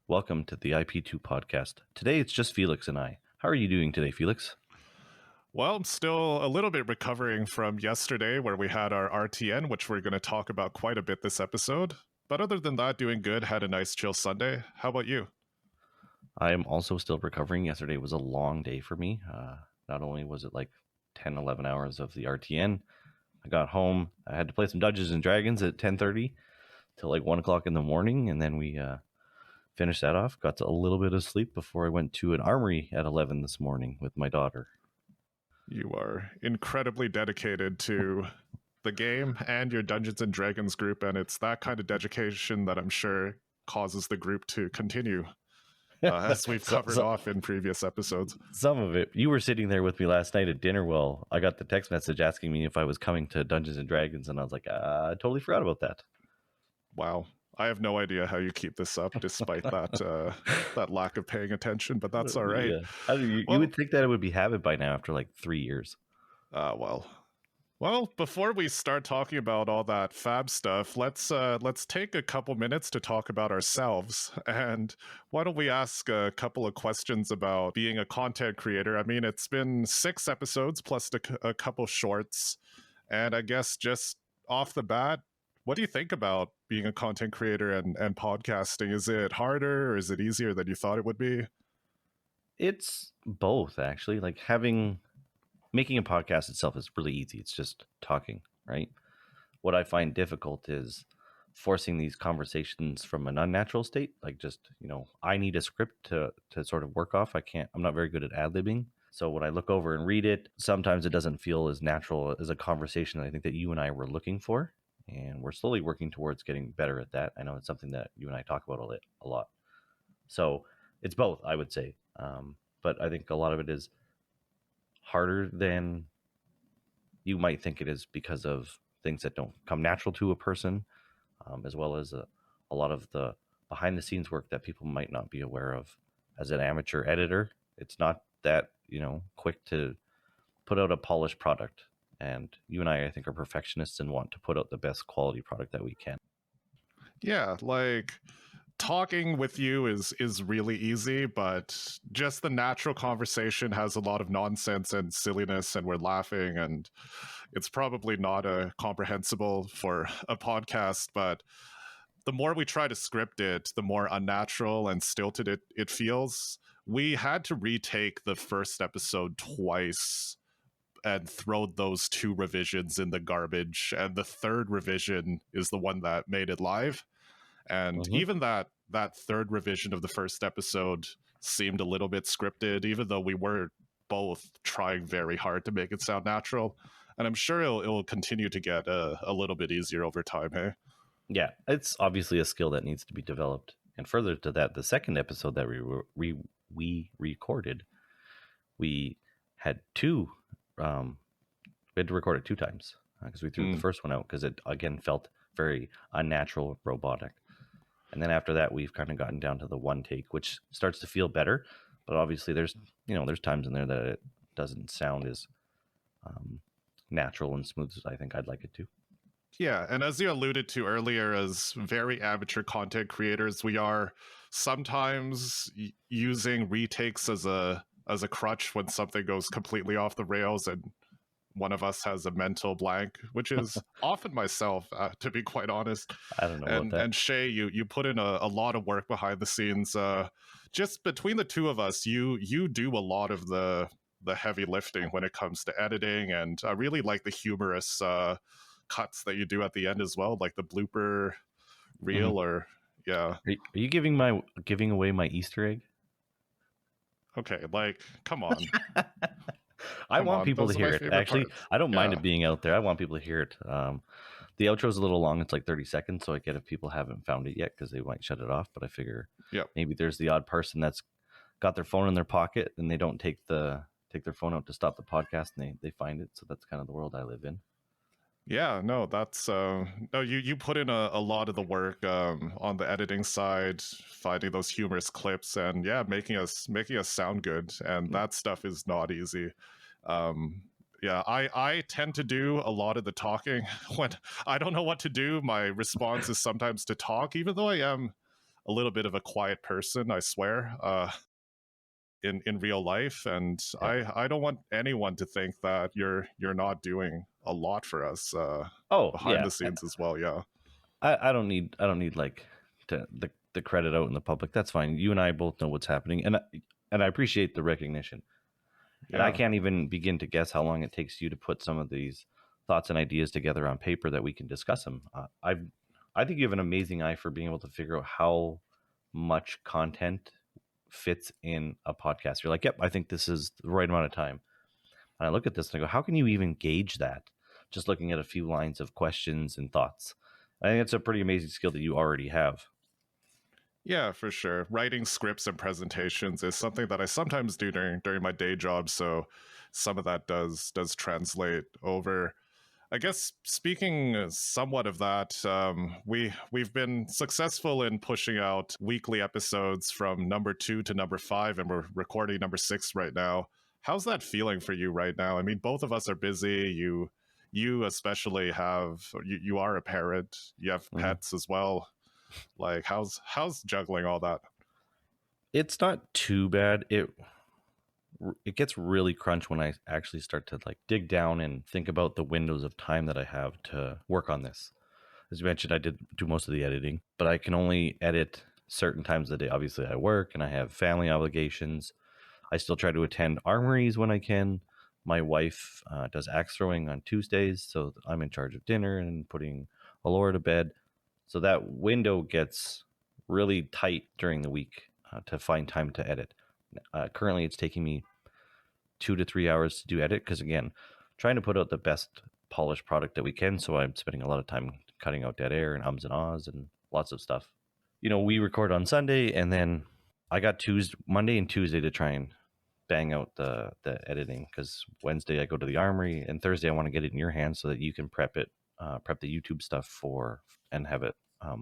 Welcome to the IP2 podcast. Today it's just Felix and I. How are you doing today, Felix? Well, I'm still a little bit recovering from yesterday where we had our RTN, which we're going to talk about quite a bit this episode. But other than that, doing good. Had a nice chill Sunday. How about you? I am also still recovering. Yesterday was a long day for me. Not only was it like 10, 11 hours of the RTN, I got home. I had to play some Dungeons and Dragons at 10:30 till like 1 o'clock in the morning. And then we finished that off. Got a little bit of sleep before I went to an armory at 11 this morning with my daughter. You are incredibly dedicated to the game and your Dungeons and Dragons group, and it's that kind of dedication that I'm sure causes the group to continue, as we've covered off in previous episodes. Some of it. You were sitting there with me last night at dinner. Well, I got the text message asking me if I was coming to Dungeons and Dragons, and I was like, I totally forgot about that. Wow. I have no idea how you keep this up despite that lack of paying attention, but that's all right. Yeah. You would think that it would be habit by now after like 3 years. Well, before we start talking about all that fab stuff, let's take a couple minutes to talk about ourselves. And why don't we ask a couple of questions about being a content creator? I mean, it's been 6 episodes plus a couple shorts, and I guess just off the bat, what do you think about being a content creator and podcasting? Is it harder or is it easier than you thought it would be? It's both, actually. Like making a podcast itself is really easy. It's just talking, right? What I find difficult is forcing these conversations from an unnatural state. Like just, I need a script to sort of work off. I'm not very good at ad-libbing. So when I look over and read it, sometimes it doesn't feel as natural as a conversation that I think that you and I were looking for. And we're slowly working towards getting better at that. I know it's something that you and I talk about a lot. So it's both, I would say. But I think a lot of it is harder than you might think it is because of things that don't come natural to a person, as well as a lot of the behind the scenes work that people might not be aware of. As an amateur editor, it's not that, quick to put out a polished product. And you and I think, are perfectionists and want to put out the best quality product that we can. Yeah, like talking with you is really easy, but just the natural conversation has a lot of nonsense and silliness, and we're laughing, and it's probably not comprehensible for a podcast, but the more we try to script it, the more unnatural and stilted it feels. We had to retake the first episode twice and throw those 2 revisions in the garbage. And the third revision is the one that made it live. And even that third revision of the first episode seemed a little bit scripted, even though we were both trying very hard to make it sound natural. And I'm sure it'll continue to get a little bit easier over time, hey? Yeah, it's obviously a skill that needs to be developed. And further to that, the second episode that we recorded, we had 2 we had to record it 2 times because we threw the first one out because it again felt very unnatural, robotic. And then after that, we've kind of gotten down to the 1 take, which starts to feel better. But obviously, there's times in there that it doesn't sound as natural and smooth as I think I'd like it to. Yeah, and as you alluded to earlier, as very amateur content creators, we are sometimes using retakes as a crutch when something goes completely off the rails and one of us has a mental blank, which is often myself, to be quite honest. I don't know about that. And Shea, you put in a lot of work behind the scenes. Just between the 2 of us, you do a lot of the heavy lifting when it comes to editing, and I really like the humorous cuts that you do at the end as well, like the blooper reel. Or yeah. Are you giving away my Easter egg? Okay, like, come on. I want people to hear it. Actually, I don't mind it being out there. I want people to hear it. The outro is a little long. It's like 30 seconds, so I get if people haven't found it yet because they might shut it off. But I figure maybe there's the odd person that's got their phone in their pocket and they don't take their phone out to stop the podcast, and they find it. So that's kind of the world I live in. Yeah, no, that's no. You put in a lot of the work on the editing side, finding those humorous clips, and making us sound good. And that stuff is not easy. I tend to do a lot of the talking when I don't know what to do. My response is sometimes to talk, even though a little bit of a quiet person, I swear, in real life, and Yeah. I don't want anyone to think that you're not doing a lot for us Oh behind yeah. the scenes as well. Yeah, I don't need like the credit out in the public. That's fine. You and I both know what's happening, and I appreciate the recognition. And I yeah. can't even begin to guess how long it takes you to put some of these thoughts and ideas together on paper that we can discuss them. I think you have an amazing eye for being able to figure out how much content fits in a podcast. You're like, yep, I think this is the right amount of time. And I look at this and I go, how can you even gauge that? Just looking at a few lines of questions and thoughts. I think it's a pretty amazing skill that you already have. Yeah, for sure. Writing scripts and presentations is something that I sometimes do during my day job, so some of that does translate over. I guess speaking somewhat of that, we've been successful in pushing out weekly episodes from number 2 to number 5, and we're recording number 6 right now. How's that feeling for you right now? I mean, both of us are busy. You especially you are a parent. You have Mhm. pets as well. Like, how's juggling all that? It's not too bad. It gets really crunch when I actually start to like dig down and think about the windows of time that I have to work on this. As you mentioned, I did do most of the editing, but I can only edit certain times of the day. Obviously, I work and I have family obligations. I still try to attend armories when I can. My wife does axe throwing on Tuesdays, so I'm in charge of dinner and putting Alora to bed. So that window gets really tight during the week to find time to edit. Currently, it's taking me 2 to 3 hours to do edit because, again, trying to put out the best polished product that we can. So I'm spending a lot of time cutting out dead air and ums and ahs and lots of stuff. We record on Sunday, and then I got Monday and Tuesday to try and bang out the editing because Wednesday I go to the armory, and Thursday I want to get it in your hands so that you can prep the YouTube stuff for and have it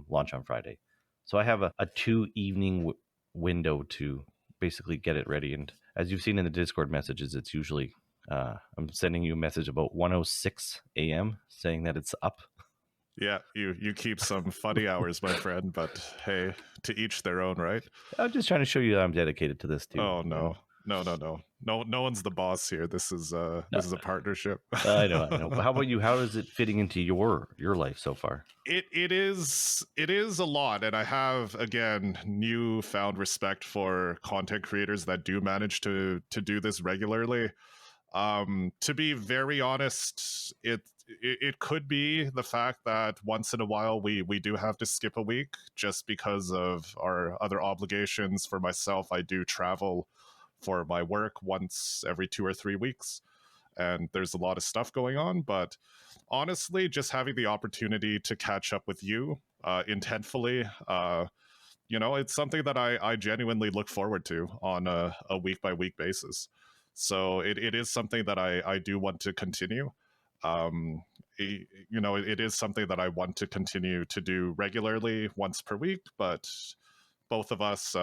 launch on Friday. So I have a 2 evening window to basically get it ready. And as you've seen in the Discord messages, it's usually I'm sending you a message about 1:06 a.m. saying that it's up. Yeah, you keep some funny hours, my friend, but hey, to each their own, right? I'm just trying to show you that I'm dedicated to this too. Oh no. No one's the boss here. This is No, a partnership. I know. But how about you? How is it fitting into your life so far? It is a lot, and I have again newfound respect for content creators that do manage to do this regularly. To be very honest, it could be the fact that once in a while we do have to skip a week just because of our other obligations. For myself, I do travel for my work once every 2 or 3 weeks, and there's a lot of stuff going on. But honestly, just having the opportunity to catch up with you intentfully, it's something that I genuinely look forward to on a week by week basis. So it is something that I do want to continue. Um, it is something that I want to continue to do regularly once per week, but both of us,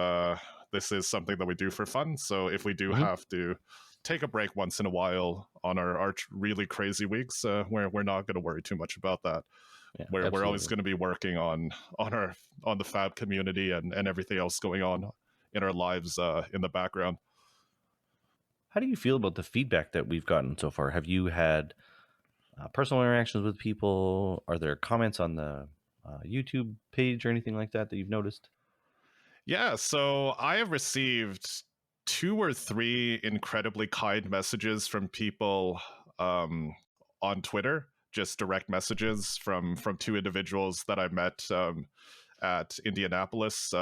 this is something that we do for fun. So if we do Mm-hmm. have to take a break once in a while on our really crazy weeks, we're not going to worry too much about that. Yeah, We're always absolutely. going to be working on the fab community and everything else going on in our lives in the background. How do you feel about the feedback that we've gotten so far? Have you had personal interactions with people? Are there comments on the YouTube page or anything like that you've noticed? Yeah, so I have received 2 or 3 incredibly kind messages from people um, on Twitter, just direct messages from 2 individuals that I met at Indianapolis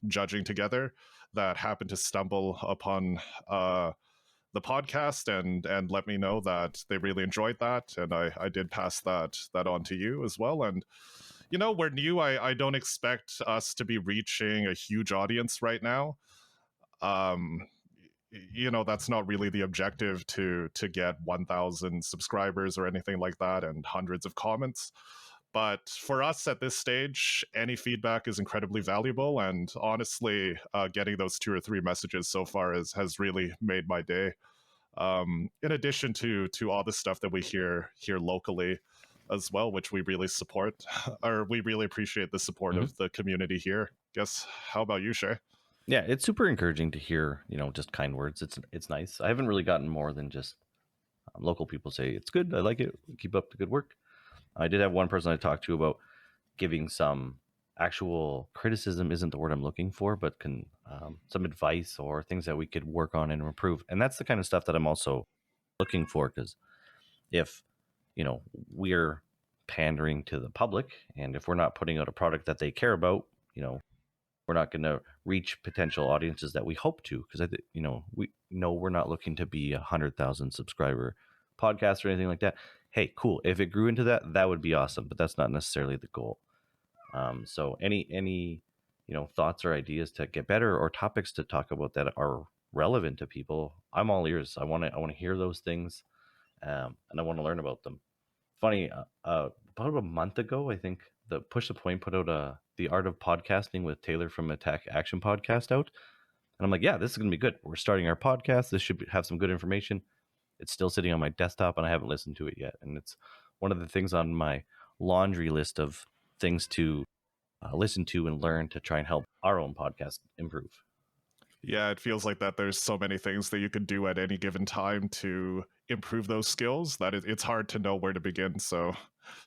judging together that happened to stumble upon the podcast and let me know that they really enjoyed that, and I did pass that on to you as well. And we're new. I don't expect us to be reaching a huge audience right now. Um, that's not really the objective to get 1,000 subscribers or anything like that and hundreds of comments. But for us at this stage, any feedback is incredibly valuable. And honestly, getting those 2 or 3 messages so far has really made my day. In addition to all the stuff that we hear here locally as well, which we really support, or we really appreciate the support Mm-hmm. of the community here. Guess how about you, Shay? Yeah, it's super encouraging to hear, just kind words. It's nice. I haven't really gotten more than just local people say it's good. I like it. Keep up the good work. I did have one person I talked to about giving some actual criticism isn't the word I'm looking for, but some advice or things that we could work on and improve. And that's the kind of stuff that I'm also looking for, because if we're pandering to the public, and if we're not putting out a product that they care about, we're not going to reach potential audiences that we hope to, because we know we're not looking to be 100,000 subscriber podcast or anything like that. Hey, cool, if it grew into that would be awesome, but that's not necessarily the goal. So any thoughts or ideas to get better, or topics to talk about that are relevant to people, I'm all ears. I want to hear those things, and I want to learn about them. Funny, about a month ago, I think the Push the Point put out the Art of Podcasting with Taylor from Attack Action podcast out, and I'm like, yeah, this is gonna be good. We're starting our podcast. This should have some good information. It's still sitting on my desktop, and I haven't listened to it yet. And it's one of the things on my laundry list of things to listen to and learn to try and help our own podcast improve. Yeah, it feels like that there's so many things that you could do at any given time to improve those skills that it's hard to know where to begin. So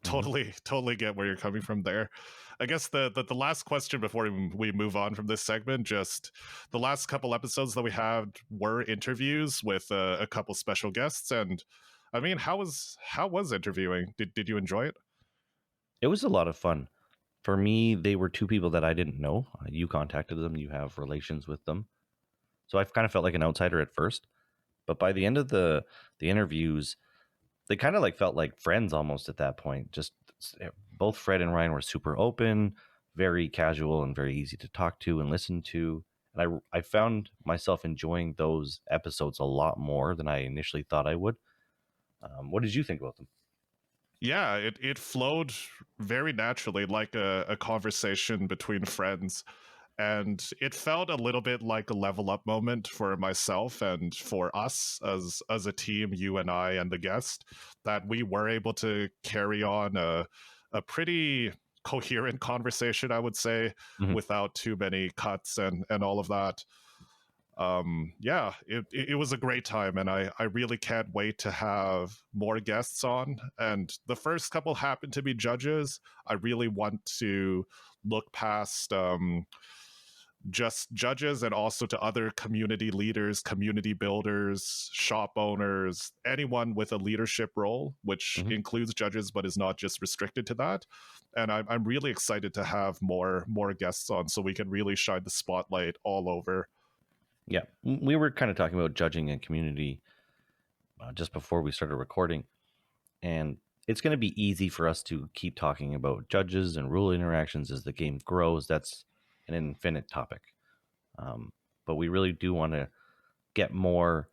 Mm-hmm. totally get where you're coming from there. I guess the last question before we move on from this segment, just the last couple episodes that we had were interviews with a couple special guests. And I mean, how was interviewing? Did you enjoy it? It was a lot of fun. For me, they were two people that I didn't know. You contacted them, you have relations with them. So I kind of felt like an outsider at first. But by the end of the interviews, they kind of like felt like friends almost at that point. Just both Fred and Ryan were super open, very casual, and very easy to talk to and listen to. And I found myself enjoying those episodes a lot more than I initially thought I would. What did you think about them? Yeah, it flowed very naturally, like a conversation between friends. And it felt a little bit like a level up moment for myself and for us as a team, you and I and the guest, that we were able to carry on a pretty coherent conversation, I would say, Mm-hmm. without too many cuts and all of that. Yeah, it was a great time, and I really can't wait to have more guests on. And the first couple happen to be judges. I really want to look past just judges and also to other community leaders, community builders, shop owners, anyone with a leadership role, which Mm-hmm. includes judges but is not just restricted to that. And I'm really excited to have more guests on so we can really shine the spotlight all over. Yeah, we were kind of talking about judging and community just before we started recording, and it's going to be easy for us to keep talking about judges and rule interactions as the game grows. That's an infinite topic, but we really do want to get more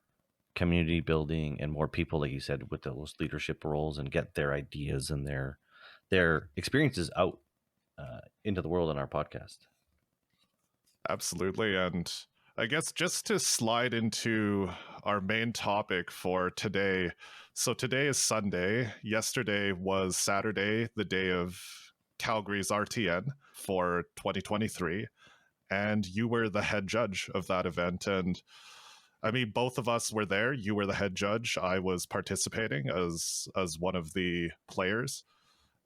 community building and more people, like you said, with those leadership roles, and get their ideas and their experiences out into the world in our podcast. Absolutely. And I guess just to slide into our main topic for today. So today is Sunday. Yesterday was Saturday, the day of Calgary's RTN for 2023. And you were the head judge of that event. And I mean, both of us were there. You were the head judge. I was participating as one of the players.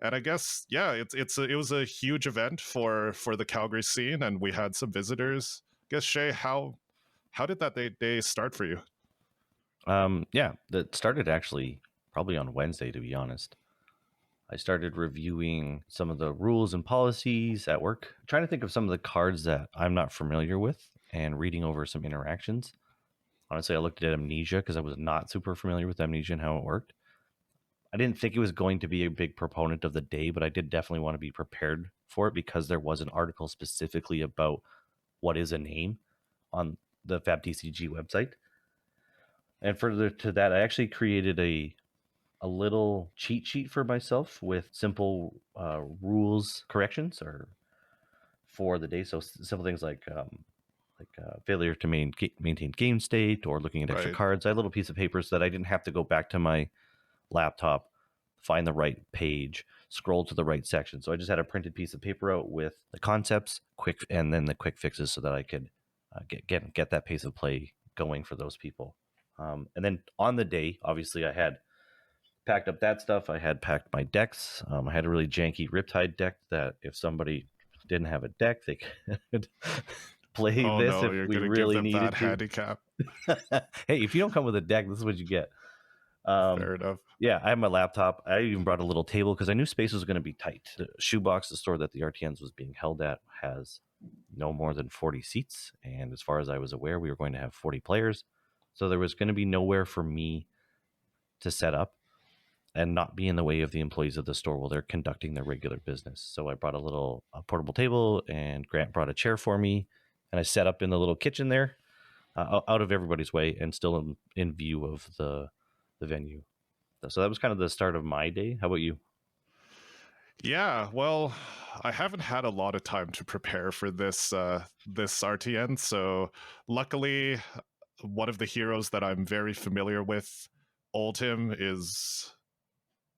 And I guess it was a huge event for the Calgary scene, and we had some visitors. I guess Shay, how did that day start for you? Yeah, that started actually probably on Wednesday, to be honest. I started reviewing some of the rules and policies at work, trying to think of some of the cards that I'm not familiar with, and reading over some interactions. Honestly, I looked at Amnesia because I was not super familiar with Amnesia and how it worked. I didn't think it was going to be a big proponent of the day, but I did definitely want to be prepared for it, because there was an article specifically about what is a name on the FabTCG website. And further to that, I actually created a little cheat sheet for myself with simple rules corrections or for the day. So simple things like failure to maintain game state, or looking at extra Right. cards. I had a little piece of paper so that I didn't have to go back to my laptop, find the right page, scroll to the right section. So I just had a printed piece of paper out with the concepts, and then the quick fixes, so that I could get that pace of play going for those people. And then on the day, obviously, I had packed up that stuff. I had packed my decks. I had a really janky Riptide deck that if somebody didn't have a deck, they could play Oh this no, if you're we gonna give really them bad needed to. handicap. Hey, if you don't come with a deck, this is what you get. Fair enough. Yeah, I have my laptop. I even brought a little table because I knew space was going to be tight. The shoebox, the store that the RTNs was being held at, has no more than 40 seats. And as far as I was aware, we were going to have 40 players. So there was going to be nowhere for me to set up and not be in the way of the employees of the store while they're conducting their regular business. So I brought a portable table, and Grant brought a chair for me. And I set up in the little kitchen there, out of everybody's way and still in view of the venue. So that was kind of the start of my day. How about you? Yeah, well, I haven't had a lot of time to prepare for this RTN, so luckily one of the heroes that I'm very familiar with, Oldhim, is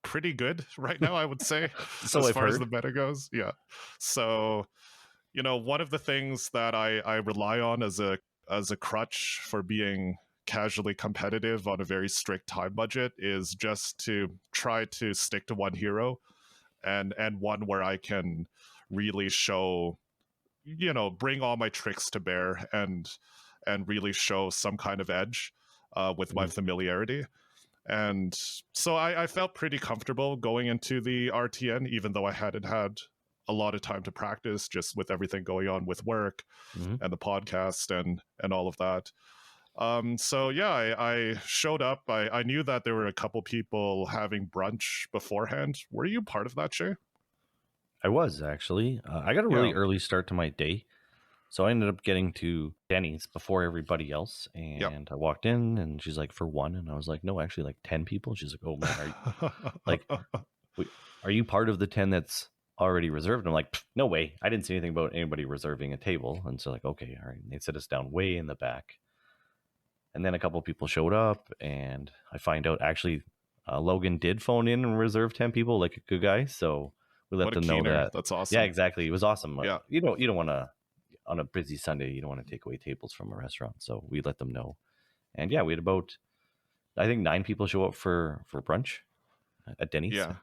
pretty good right now, I would say, So as I've far as the heard. meta goes. Yeah. So, one of the things that I rely on as a crutch for being casually competitive on a very strict time budget is just to try to stick to one hero, and one where I can really show, bring all my tricks to bear, and really show some kind of edge with my Mhm. familiarity. And so I felt pretty comfortable going into the RTN, even though I hadn't had a lot of time to practice, just with everything going on with work Mhm. and the podcast and all of that. So yeah, I showed up. I knew that there were a couple people having brunch beforehand. Were you part of that, Shay? I was actually. I got a Yeah. really early start to my day. So I ended up getting to Denny's before everybody else. Yep. And I walked in, and she's like, for one. And I was like, no, actually, like 10 people. She's like, oh man, like, are you part of the 10 that's already reserved? And I'm like, no way. I didn't see anything about anybody reserving a table. And so, like, okay, all right. And they set us down way in the back. And then a couple of people showed up, and I find out actually Logan did phone in and reserve 10 people, like a good guy. So we let What a them know keener. that. That's Yeah, awesome. exactly. It was awesome. Yeah. You don't want to, on a busy Sunday, you don't want to take away tables from a restaurant. So we let them know. And yeah, we had about, I think, 9 people show up for brunch at Denny's. Yeah.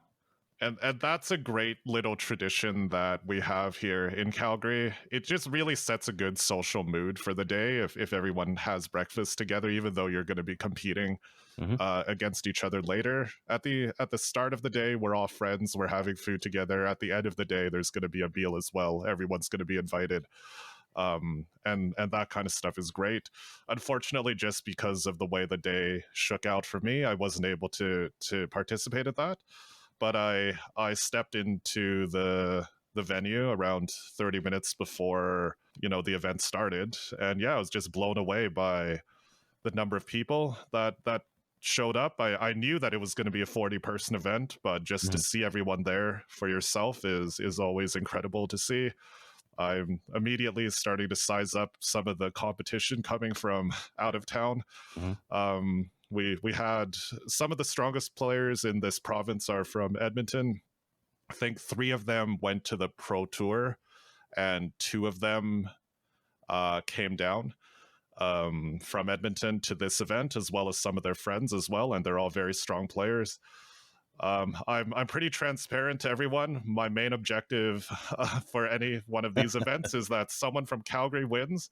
And that's a great little tradition that we have here in Calgary. It just really sets a good social mood for the day if everyone has breakfast together, even though you're going to be competing Mm-hmm. against each other later. At the start of the day, we're all friends. We're having food together. At the end of the day, there's going to be a meal as well. Everyone's going to be invited. And that kind of stuff is great. Unfortunately, just because of the way the day shook out for me, I wasn't able to participate at that. But I stepped into the venue around 30 minutes before the event started, and yeah, I was just blown away by the number of people that showed up. I knew that it was going to be a 40-person event, but just to Mm-hmm. see everyone there for yourself is always incredible to see. I'm immediately starting to size up some of the competition coming from out of town. Mm-hmm. We had some of the strongest players in this province are from Edmonton. I think 3 of them went to the Pro Tour, and 2 of them came down from Edmonton to this event, as well as some of their friends as well, and they're all very strong players. I'm pretty transparent to everyone. My main objective for any one of these events is that someone from Calgary wins.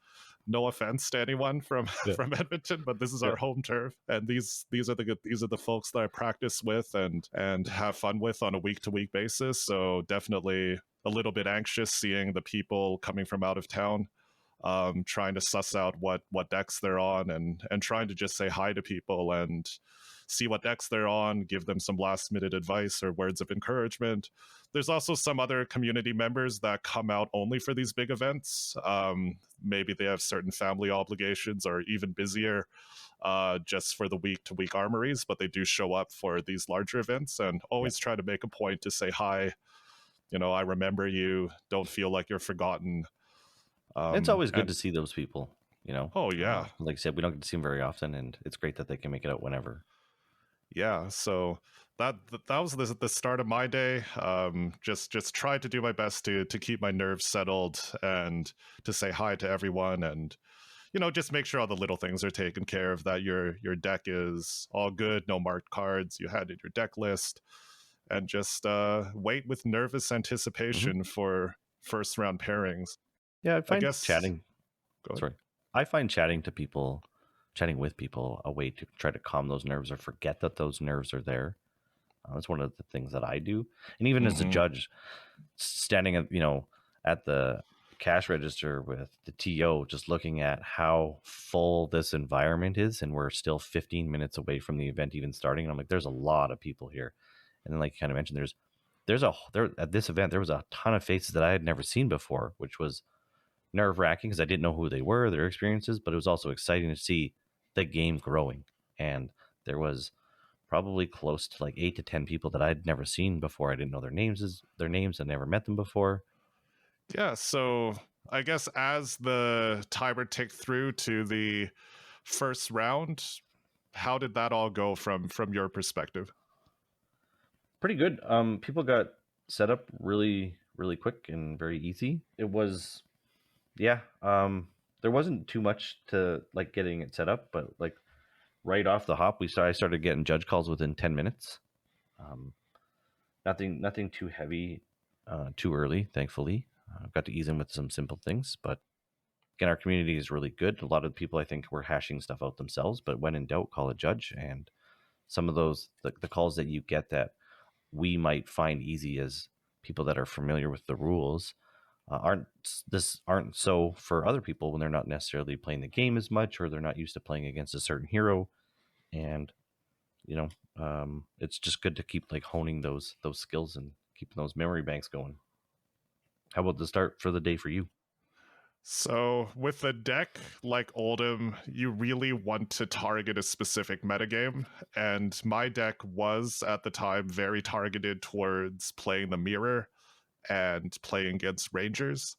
No offense to anyone from Yeah. from Edmonton, but this is Yeah. our home turf, and these are the folks that I practice with and have fun with on a week to week basis. So definitely a little bit anxious seeing the people coming from out of town, trying to suss out what decks they're on, and trying to just say hi to people and see what decks they're on, give them some last minute advice or words of encouragement. There's also some other community members that come out only for these big events. Maybe they have certain family obligations or even busier, just for the week to week armories, but they do show up for these larger events and Yeah. always try to make a point to say hi. I remember you. Don't feel like you're forgotten. It's always good And to see those people, oh yeah, like I said, we don't get to see them very often, and it's great that they can make it out whenever. yeah. So that was the start of my day. Just tried to do my best to keep my nerves settled and to say hi to everyone, and just make sure all the little things are taken care of, that your deck is all good, no marked cards, you had in your deck list, and just wait with nervous Hmm. anticipation for first round pairings. Yeah, I I find guess. chatting. Go ahead. Sorry, I find chatting with people, a way to try to calm those nerves or forget that those nerves are there. That's one of the things that I do. And even as a Mm-hmm. judge, standing at at the cash register with the TO, just looking at how full this environment is, and we're still 15 minutes away from the event even starting. And I'm like, there's a lot of people here. And then, like you kind of mentioned, there at this event there was a ton of faces that I had never seen before, which was nerve wracking because I didn't know who they were, their experiences, but it was also exciting to see the game growing. And there was probably close to like 8 to 10 people that I'd never seen before. I didn't know their names. I never met them before. Yeah, so I guess as the timer ticked through to the first round, how did that all go from your perspective? Pretty good. People got set up really, really quick and very easy. It was, yeah. There wasn't too much to like getting it set up, but like right off the hop, I started getting judge calls within 10 minutes. Um, nothing too heavy, too early. Thankfully, got to ease in with some simple things. But again, our community is really good. A lot of people, I think, were hashing stuff out themselves, but when in doubt, call a judge. And some of those the calls that you get that we might find easy as people that are familiar with the rules aren't so for other people when they're not necessarily playing the game as much, or they're not used to playing against a certain hero. And it's just good to keep like honing those skills and keeping those memory banks going. How about the start for the day for you? So with a deck like Oldham, you really want to target a specific metagame, and my deck was at the time very targeted towards playing the mirror and playing against rangers.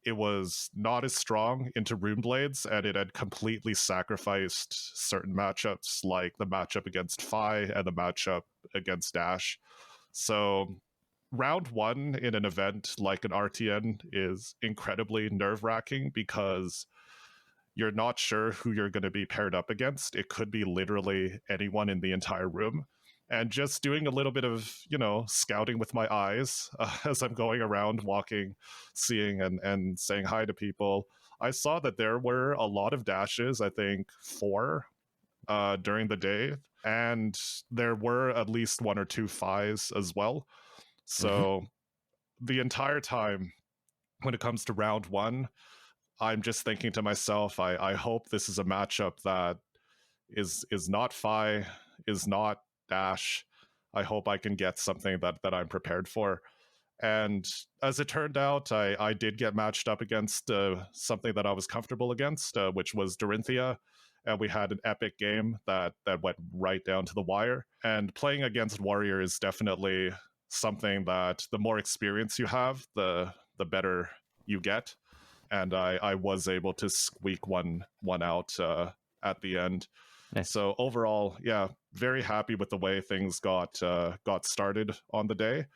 It was not as strong into Runeblades, and it had completely sacrificed certain matchups, like the matchup against Fi and the matchup against Dash. So, round one in an event like an RTN is incredibly nerve wracking because you're not sure who you're going to be paired up against. It could be literally anyone in the entire room. And just doing a little bit of, scouting with my eyes as I'm going around, walking, seeing, and saying hi to people, I saw that there were a lot of dashes, I think 4 during the day. And there were at least 1 or 2 Fis as well. Mm-hmm. So the entire time, when it comes to round one, I'm just thinking to myself, I hope this is a matchup that is not Fi, is not Dash. I hope I can get something that I'm prepared for. And as it turned out, I did get matched up against something that I was comfortable against, which was Dorinthia. And we had an epic game that went right down to the wire. And playing against Warrior is definitely something that the more experience you have, the better you get. And I was able to squeak one out at the end. Nice. So overall, yeah, very happy with the way things got started on the day.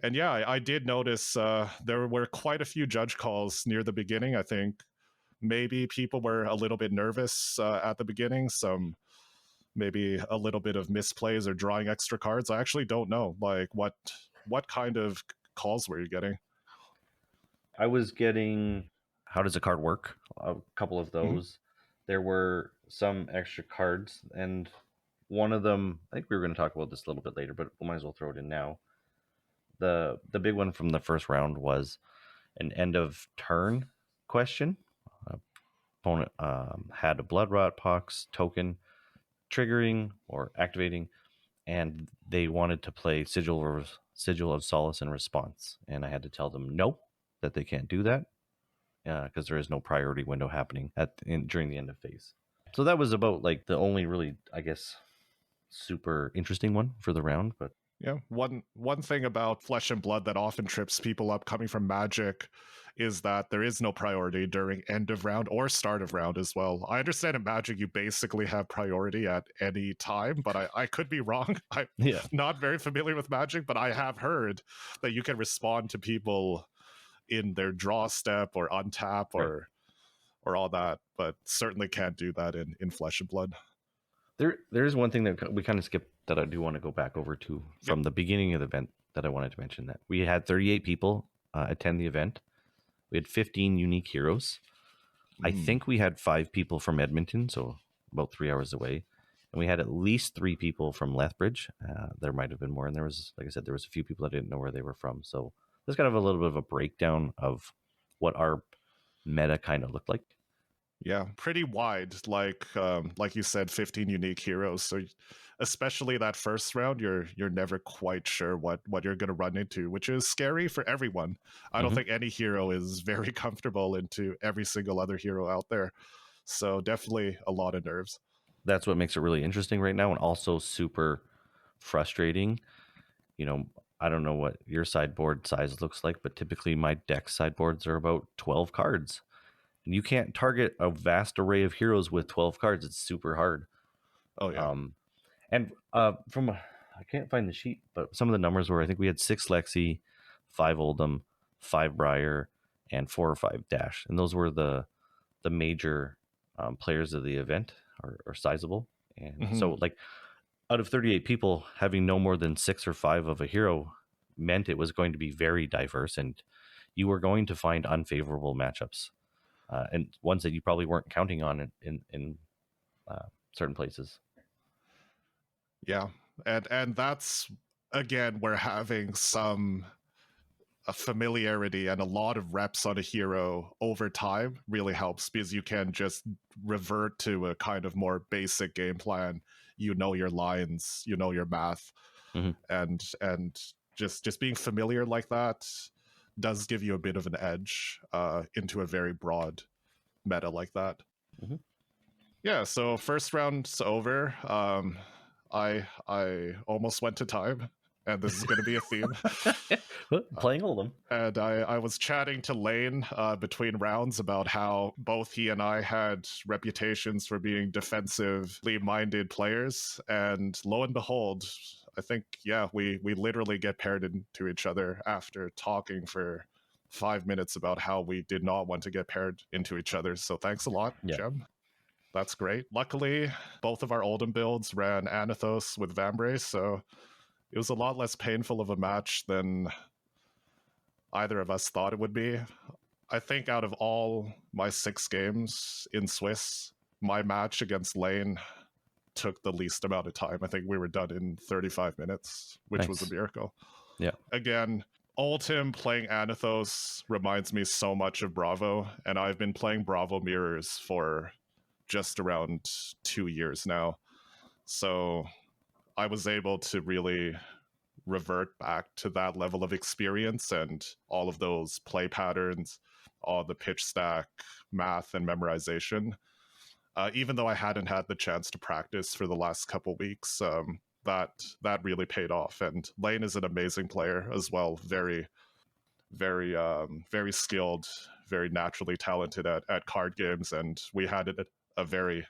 And yeah, I did notice there were quite a few judge calls near the beginning. I think maybe people were a little bit nervous at the beginning. Some maybe a little bit of misplays or drawing extra cards. I actually don't know. Like what kind of calls were you getting? I was getting, how does a card work? A couple of Mm-hmm. those. There were some extra cards, and one of them, I think we were going to talk about this a little bit later, but we might as well throw it in now. The big one from the first round was an end of turn question. Opponent had a blood rot pox token triggering or activating, and they wanted to play sigil of solace and response, and I had to tell them no, that they can't do that because there is no priority window happening during the end of phase. So that was about like the only really, I guess, super interesting one for the round. But Yeah, one thing about Flesh and Blood that often trips people up coming from Magic is that there is no priority during end of round or start of round as well. I understand in Magic you basically have priority at any time, but I could be wrong. I'm Yeah. not very familiar with Magic, but I have heard that you can respond to people in their draw step or untap Right. or all that, but certainly can't do that in Flesh and Blood. There's one thing that we kind of skipped that I do want to go back over to from Yep. the beginning of the event that I wanted to mention, that we had 38 people attend the event. We had 15 unique heroes. I think we had 5 people from Edmonton, so about 3 hours away. And we had at least 3 people from Lethbridge. There might have been more. And there was, like I said, there was a few people I didn't know where they were from. So there's kind of a little bit of a breakdown of what our meta kind of looked like. Yeah, pretty wide. Like you said, 15 unique heroes. So especially that first round, you're never quite sure what you're going to run into, which is scary for everyone. I don't think any hero is very comfortable into every single other hero out there. So definitely a lot of nerves. That's what makes it really interesting right now, and also super frustrating. You know, I don't know what your sideboard size looks like, but typically my deck sideboards are about 12 cards. And you can't target a vast array of heroes with 12 cards. It's super hard. Oh yeah. And from I can't find the sheet, but some of the numbers were, I think we had 6 Lexi, 5 Oldham, 5 Briar, and 4 or 5 Dash, and those were the major players of the event, or sizable. And so, like, out of 38 people, having no more than 6 or 5 of a hero meant it was going to be very diverse, and you were going to find unfavorable matchups, and ones that you probably weren't counting on in certain places. Yeah. And that's again where having some a familiarity and a lot of reps on a hero over time really helps, because you can just revert to a kind of more basic game plan. You know your lines, you know your math, and just being familiar like that does give you a bit of an edge into a very broad meta like that. Yeah, so first round's over. I almost went to time, and this is going to be a theme. Playing Oldham. And I was chatting to Lane between rounds about how both he and I had reputations for being defensively minded players. And lo and behold, I think, yeah, we literally get paired into each other after talking for 5 minutes about how we did not want to get paired into each other. So thanks a lot, Yeah. Jem. That's great. Luckily, both of our Oldham builds ran Anathos with Vambrace, so it was a lot less painful of a match than either of us thought it would be. I think out of all my 6 games in Swiss, my match against Lane took the least amount of time. I think we were done in 35 minutes, which was a miracle. Yeah. Again, Oldham playing Anathos reminds me so much of Bravo, and I've been playing Bravo Mirrors for just around 2 years now. So I was able to really revert back to that level of experience and all of those play patterns, all the pitch stack, math, and memorization. Even though I hadn't had the chance to practice for the last couple weeks, that really paid off. And Lane is an amazing player as well. Very, very skilled, very naturally talented at card games. And we had a very,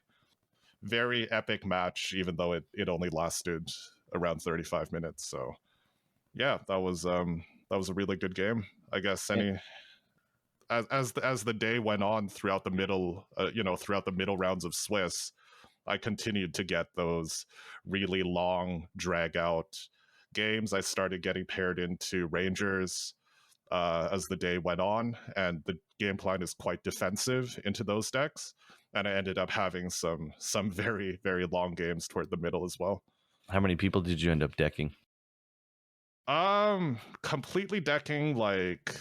very epic match, even though it only lasted around 35 minutes. So yeah, that was a really good game. I guess as the day went on throughout the middle, throughout the middle rounds of Swiss, I continued to get those really long drag out games. I started getting paired into Rangers as the day went on, and the game plan is quite defensive into those decks. And I ended up having some very, very long games toward the middle as well. How many people did you end up decking? Completely decking like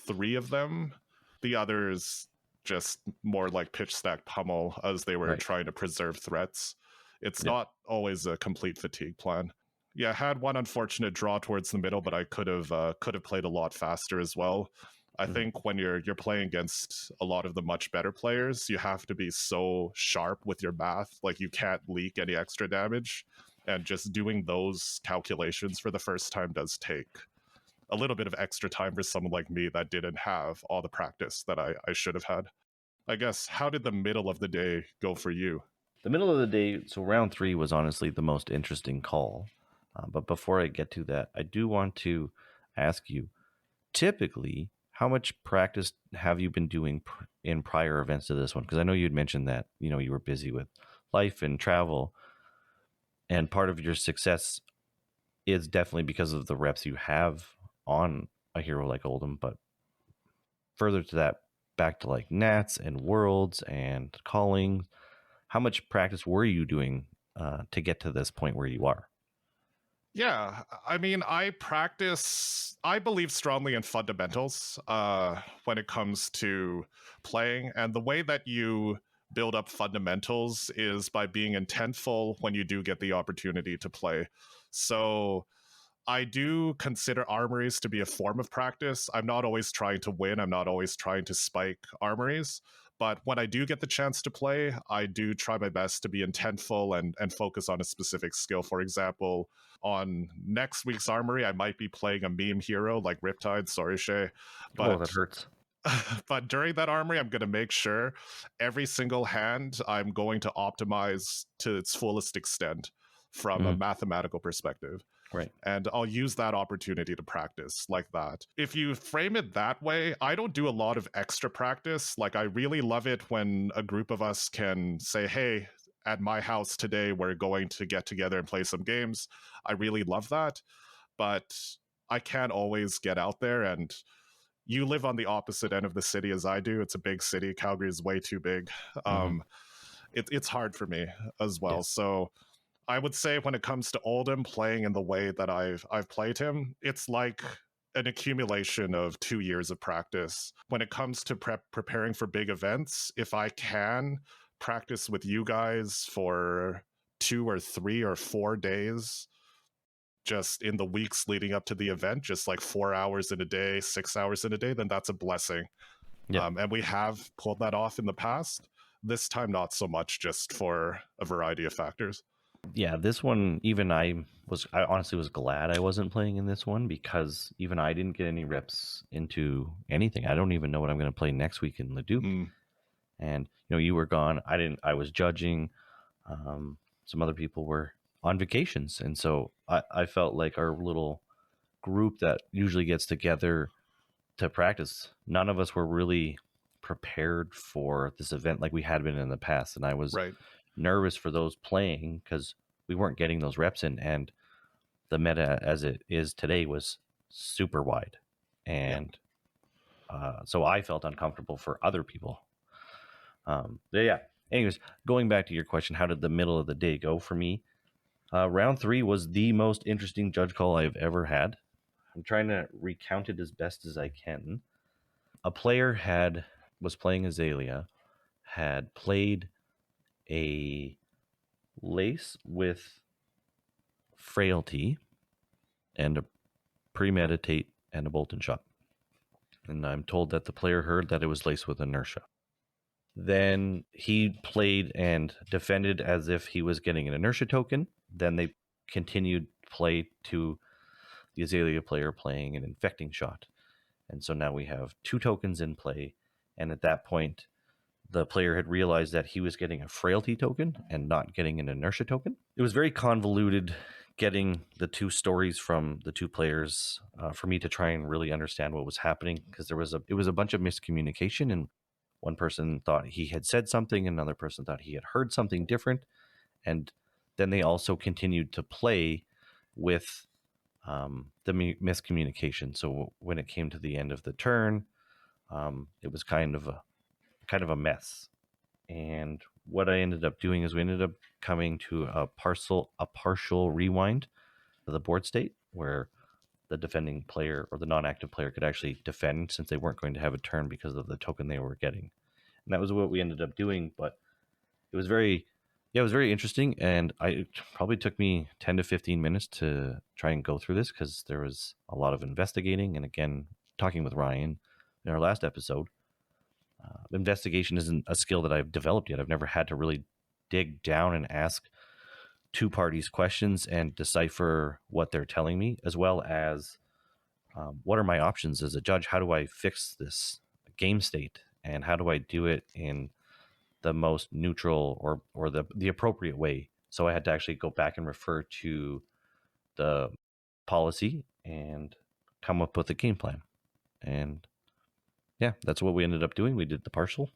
3 of them. The others just more like pitch stack pummel as they were trying to preserve threats. It's not always a complete fatigue plan. Yeah, had one unfortunate draw towards the middle, but I could have played a lot faster as well. I think when you're playing against a lot of the much better players, you have to be so sharp with your math. Like, you can't leak any extra damage, and just doing those calculations for the first time does take a little bit of extra time for someone like me that didn't have all the practice that I should have had. I guess, how did the middle of the day go for you? The middle of the day, so round 3 was honestly the most interesting call. But before I get to that, I do want to ask you, typically, how much practice have you been doing in prior events to this one? Because I know you'd mentioned that, you were busy with life and travel, and part of your success is definitely because of the reps you have on a hero like Oldham. But further to that, back to like Nats and Worlds and calling, how much practice were you doing to get to this point where you are? Yeah, I mean, I believe strongly in fundamentals when it comes to playing. And the way that you build up fundamentals is by being intentful when you do get the opportunity to play. So I do consider armories to be a form of practice. I'm not always trying to win, I'm not always trying to spike armories. But when I do get the chance to play, I do try my best to be intentful and focus on a specific skill. For example, on next week's armory, I might be playing a meme hero like Riptide, sorry Shay. Oh, that But hurts. but during that armory, I'm going to make sure every single hand I'm going to optimize to its fullest extent from a Mm-hmm. mathematical perspective. Right. And I'll use that opportunity to practice like that. If you frame it that way, I don't do a lot of extra practice. Like, I really love it when a group of us can say, hey, at my house today, we're going to get together and play some games. I really love that. But I can't always get out there, and you live on the opposite end of the city as I do. It's a big city. Calgary is way too big. Mm-hmm. It's hard for me as Yeah. well. So I would say when it comes to Oldham playing in the way that I've played him, it's like an accumulation of 2 years of practice. When it comes to preparing for big events, if I can practice with you guys for 2 or 3 or 4 days, just in the weeks leading up to the event, just like 4 hours in a day, 6 hours in a day, then that's a blessing. Yeah. And we have pulled that off in the past. This time, not so much, just for a variety of factors. Yeah. This one, even I honestly was glad I wasn't playing in this one, because even I didn't get any reps into anything. I don't even know what I'm going to play next week in Leduc. Mm, And, you were gone. I was judging. Some other people were on vacations. And so I felt like our little group that usually gets together to practice, none of us were really prepared for this event like we had been in the past. And I was right. nervous for those playing because we weren't getting those reps in. And the meta as it is today was super wide. Yeah. And so I felt uncomfortable for other people. Yeah. Anyways, going back to your question, how did the middle of the day go for me? Round 3 was the most interesting judge call I've ever had. I'm trying to recount it as best as I can. A player was playing Azalea, had played a Lace with Frailty and a Premeditate and a Bolt and Shot. And I'm told that the player heard that it was Lace with Inertia. Then he played and defended as if he was getting an Inertia token. Then they continued play to the Azalea player playing an Infecting Shot. And so now we have 2 tokens in play. And at that point, the player had realized that he was getting a Frailty token and not getting an Inertia token. It was very convoluted getting the 2 stories from the 2 players for me to try and really understand what was happening, because it was a bunch of miscommunication, and one person thought he had said something, another person thought he had heard something different, and then they also continued to play with the miscommunication. So when it came to the end of the turn, it was kind of a mess. And what I ended up doing is we ended up coming to a partial rewind of the board state, where the defending player or the non-active player could actually defend, since they weren't going to have a turn because of the token they were getting. And that was what we ended up doing. But it was very interesting, and it probably took me 10 to 15 minutes to try and go through this, because there was a lot of investigating. And again, talking with Ryan in our last episode, investigation isn't a skill that I've developed yet. I've never had to really dig down and ask 2 parties questions and decipher what they're telling me, as well as what are my options as a judge? How do I fix this game state, and how do I do it in the most neutral or the appropriate way? So I had to actually go back and refer to the policy and come up with a game plan. And yeah, that's what we ended up doing. We did the partial.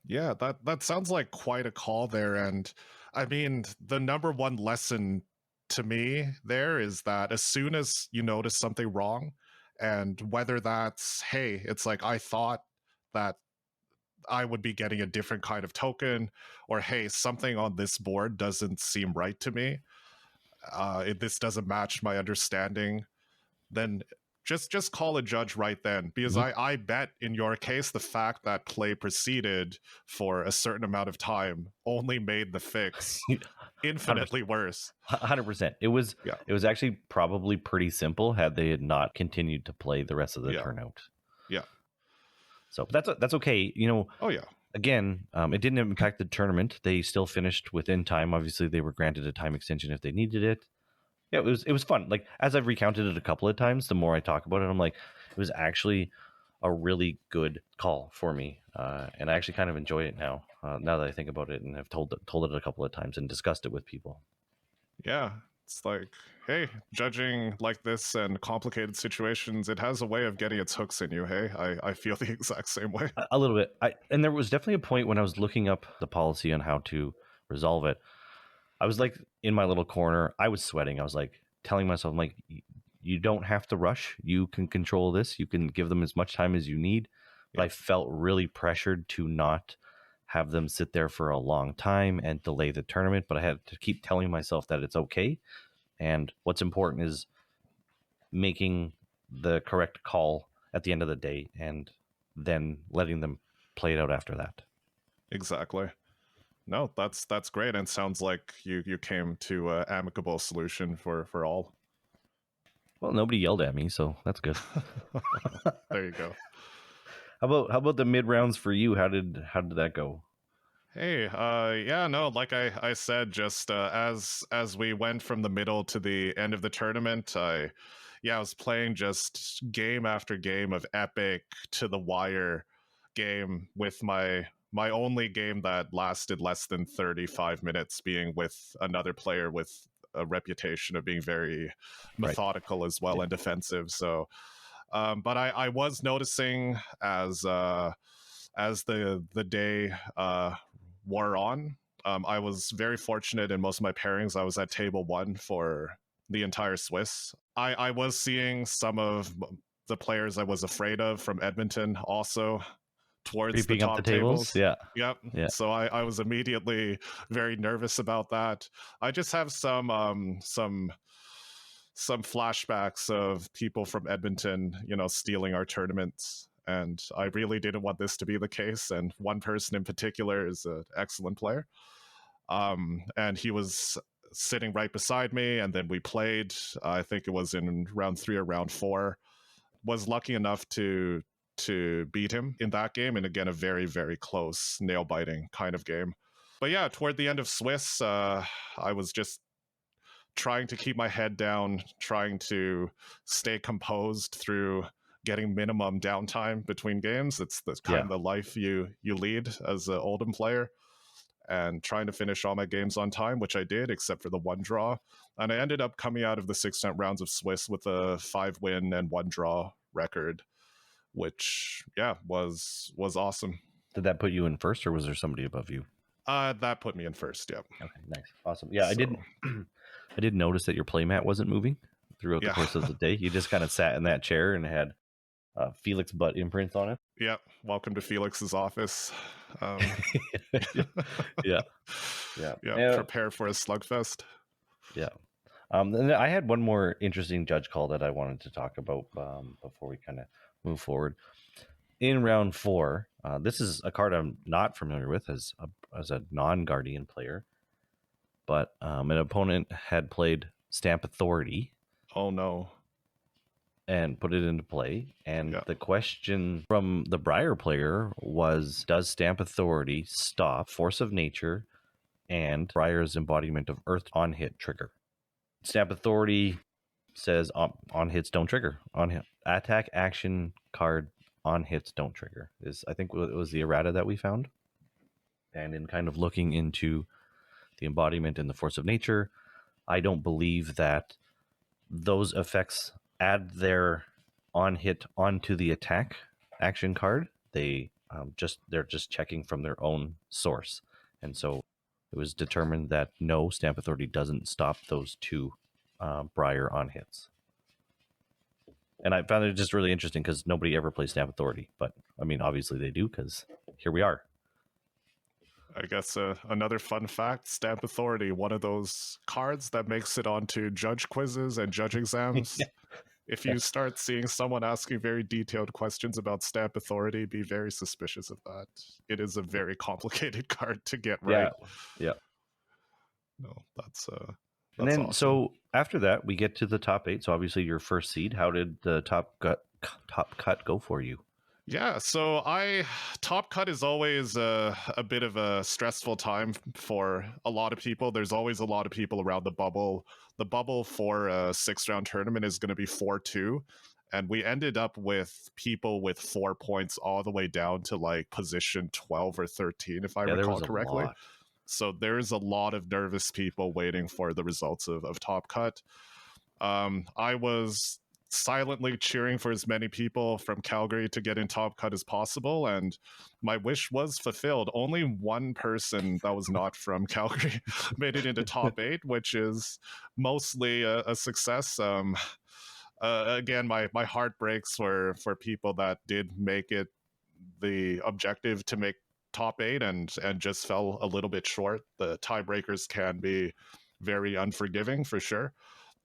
Yeah, that sounds like quite a call there. And I mean, the number one lesson to me there is that as soon as you notice something wrong, and whether that's, hey, it's like I thought that I would be getting a different kind of token, or hey, something on this board doesn't seem right to me. This doesn't match my understanding. Then just call a judge right then, because Mhm. I bet in your case the fact that play proceeded for a certain amount of time only made the fix 100%. infinitely worse. 100%. Yeah, It was actually probably pretty simple had they had not continued to play the rest of the yeah, turnout. yeah. So that's okay. Oh yeah, Again, it didn't impact the tournament. They still finished within time. Obviously, they were granted a time extension if they needed it. Yeah, it was fun. Like, as I've recounted it a couple of times, the more I talk about it, I'm like, it was actually a really good call for me, and I actually kind of enjoy it now. Now that I think about it, and have told it a couple of times and discussed it with people. yeah. It's like, hey, judging like this and complicated situations, it has a way of getting its hooks in you. Hey, I feel the exact same way. A little bit. And there was definitely a point when I was looking up the policy on how to resolve it. I was like in my little corner. I was sweating. I was like telling myself, I'm like, you don't have to rush. You can control this. You can give them as much time as you need. But Yeah, I felt really pressured to not have them sit there for a long time and delay the tournament. But I had to keep telling myself that it's okay. And what's important is making the correct call at the end of the day and then letting them play it out after that. exactly. No, that's great, and sounds like you came to an amicable solution for all. Well, nobody yelled at me, so that's good. There you go. How about the mid rounds for you? How did that go? Hey, yeah, no, like I said, just as we went from the middle to the end of the tournament, I was playing just game after game of epic to the wire game with my only game that lasted less than 35 minutes being with another player with a reputation of being very Right. methodical as Yeah. well and defensive. So but I was noticing as the day wore on. I was very fortunate in most of my pairings. I was at table one for the entire Swiss. I was seeing some of the players I was afraid of from Edmonton also towards the Creeping up the top tables. tables. Yeah. Yep. Yeah. So I was immediately very nervous about that. I just have some flashbacks of people from Edmonton, stealing our tournaments. And I really didn't want this to be the case. And one person in particular is an excellent player. And he was sitting right beside me. And then we played, I think it was in round 3 or round 4. Was lucky enough to beat him in that game. And again, a very, very close, nail biting kind of game. But yeah, toward the end of Swiss, I was just trying to keep my head down, trying to stay composed through getting minimum downtime between games. It's the kind Yeah. of the life you lead as an Oldham player, and trying to finish all my games on time, which I did, except for the one draw. And I ended up coming out of the 6 rounds of Swiss with a 5-win and 1 draw record, which was awesome. Did that put you in first, or was there somebody above you? That put me in first. Yeah. Okay. Nice. Awesome. Yeah. I did. So I did notice that your playmat wasn't moving throughout the yeah. course of the day. You just kind of sat in that chair and had Felix butt imprints on it. Yeah, welcome to Felix's office. Yeah. Yeah. Yeah, Yeah. prepare for a slugfest. Yeah. And I had one more interesting judge call that I wanted to talk about before we kind of move forward. In round 4, this is a card I'm not familiar with as a non-guardian player, but an opponent had played Stamp Authority Oh no. and put it into play. And Yeah. the question from the Briar player was, does Stamp Authority stop Force of Nature and Briar's embodiment of Earth on hit trigger? Stamp Authority says on hits don't trigger. Attack action card on hits don't trigger. I think it was the errata that we found. And in kind of looking into the embodiment and the force of nature, I don't believe that those effects add their on hit onto the attack action card. They're just checking from their own source, and so it was determined that no, Stamp Authority doesn't stop those two Briar on hits. And I found it just really interesting because nobody ever plays Stamp Authority, but I mean, obviously they do because here we are. I guess another fun fact, Stamp Authority, one of those cards that makes it onto judge quizzes and judge exams. If you start seeing someone asking very detailed questions about Stamp Authority, be very suspicious of that. It is a very complicated card to get right. Yeah. No, that's And then, awesome. so after that, we get to the top 8. So obviously, your first seed. How did the top cut go for you? Yeah, so top cut is always a bit of a stressful time for a lot of people. There's always a lot of people around the bubble. The bubble for a 6-round tournament is going to be 4-2, and we ended up with people with 4 points all the way down to like position 12 or 13, if I recall correctly. So there's a lot of nervous people waiting for the results of top cut. I was silently cheering for as many people from Calgary to get in top cut as possible, and my wish was fulfilled. Only one person that was not from Calgary made it into top 8, which is mostly a success. Again, my heart breaks for people that did make it the objective to make top 8 and just fell a little bit short. The tiebreakers can be very unforgiving for sure.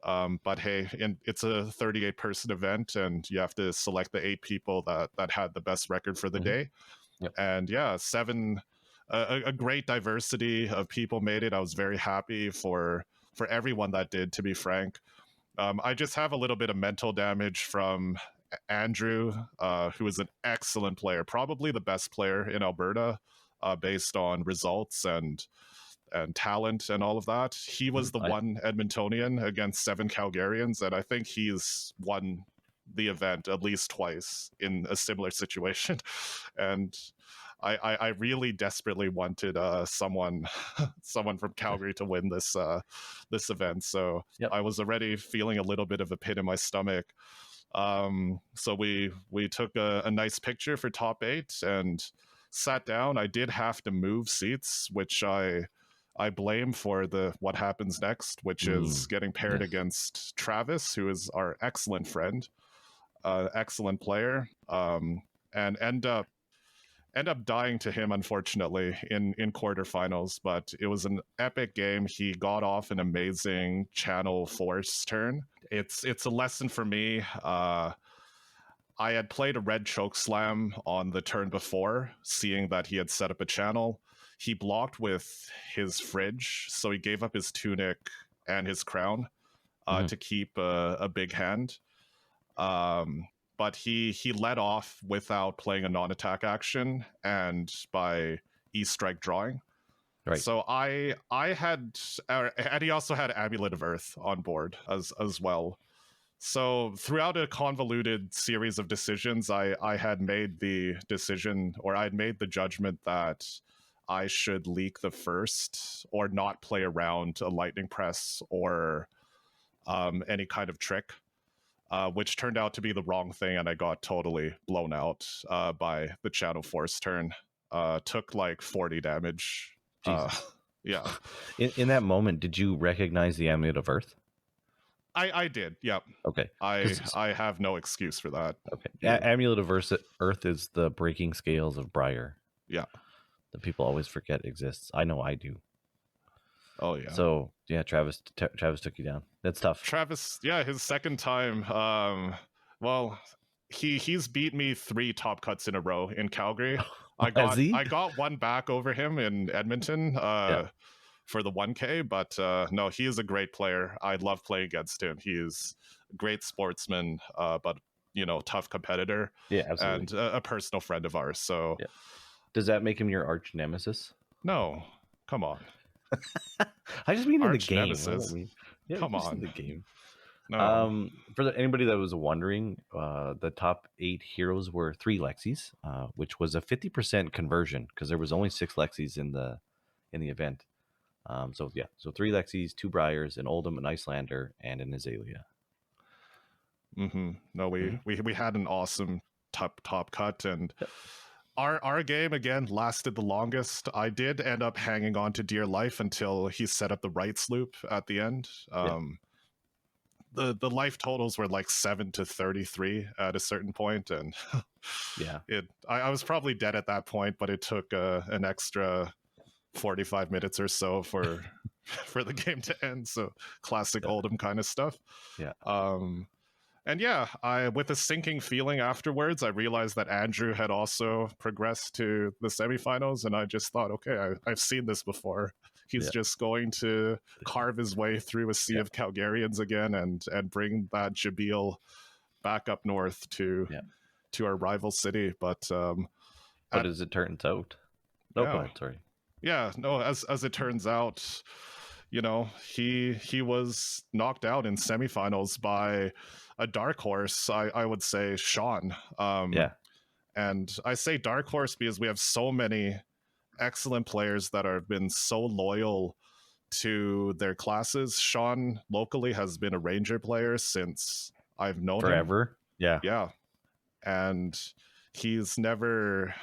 But hey, it's a 38-person event, and you have to select the 8 people that had the best record for the day. Yep. And yeah, a great diversity of people made it. I was very happy for everyone that did, to be frank. I just have a little bit of mental damage from Andrew, who is an excellent player, probably the best player in Alberta, based on results and talent and all of that. He was the one Edmontonian against 7 Calgarians, and I think he's won the event at least twice in a similar situation. And I really desperately wanted someone from Calgary to win this event. So I was already feeling a little bit of a pit in my stomach. So we took a nice picture for top 8 and sat down. I did have to move seats, which I blame for what happens next, which is getting paired against Travis, who is our excellent friend, excellent player, and end up dying to him, unfortunately, in quarterfinals. But it was an epic game. He got off an amazing channel force turn. It's a lesson for me. I had played a red choke slam on the turn before, seeing that he had set up a channel. He blocked with his fridge, so he gave up his tunic and his crown to keep a big hand. But he led off without playing a non-attack action and by E-strike drawing. Right. So I had, and he also had Amulet of Earth on board as well. So throughout a convoluted series of decisions, I had made the decision, or I had made the judgment that I should leak the first or not play around a lightning press or any kind of trick, which turned out to be the wrong thing, and I got totally blown out by the channel force turn. Took like 40 damage. Yeah. In that moment, did you recognize the Amulet of Earth? I did, yep. Okay. I have no excuse for that. Okay. Amulet of Earth is the breaking scales of Briar. Yeah. That people always forget exists. I know I do. Oh yeah. So yeah, Travis took you down. That's tough. Travis, yeah, his second time. Well, he's beat me 3 top cuts in a row in Calgary. I got one back over him in Edmonton for the 1K, but no, he is a great player. I love playing against him. He is a great sportsman, but tough competitor. Yeah, absolutely. And a personal friend of ours. So. Yeah. Does that make him your arch nemesis? No, come on. I just mean arch in the game. Nemesis. Yeah, come on. In the game. No. For anybody that was wondering, the top 8 heroes were 3 Lexis, which was a 50% conversion because there was only 6 Lexis in the event. So 3 Lexis, 2 Briars, an Oldham, an Icelander, and an Azalea. No, we had an awesome top cut, and Yep. our game again lasted the longest. I did end up hanging on to dear life until he set up the rights loop at the end. The life totals were like 7 to 33 at a certain point, and Yeah. I was probably dead at that point, but it took an extra 45 minutes or so for for the game to end. So classic Oldham kind of stuff. Yeah. And yeah, I with a sinking feeling afterwards, I realized that Andrew had also progressed to the semifinals, and I just thought, okay, I've seen this before. He's just going to carve his way through a sea of Calgarians again, and bring that Jabil back up north to our rival city. But as it turns out, go ahead. Sorry. Yeah, no. As it turns out, he was knocked out in semifinals by a dark horse. I would say Sean. And I say dark horse because we have so many excellent players that have been so loyal to their classes. Sean locally has been a Ranger player since I've known him. Forever. Yeah. And he's never,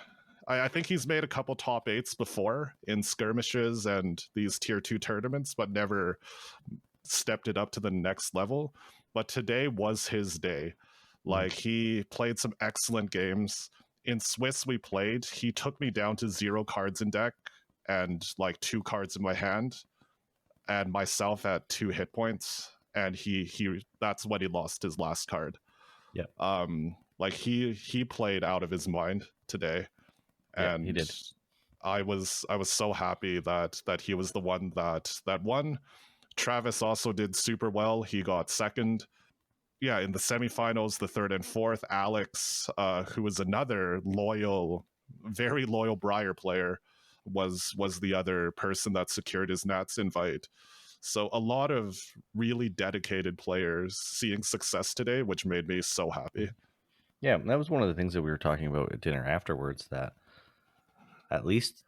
I think he's made a couple top 8s before in skirmishes and these tier 2 tournaments, but never stepped it up to the next level. But today was his day. Like, he played some excellent games. In Swiss we played, he took me down to 0 cards in deck and like 2 cards in my hand, and myself at 2 hit points, and he that's when he lost his last card. Like, he played out of his mind today. And he did. I was so happy that he was the one that won. Travis also did super well. He got second. Yeah, in the semifinals, the 3rd and 4th, Alex, who was another very loyal Briar player, was the other person that secured his Nats invite. So a lot of really dedicated players seeing success today, which made me so happy. Yeah, that was one of the things that we were talking about at dinner afterwards, that at least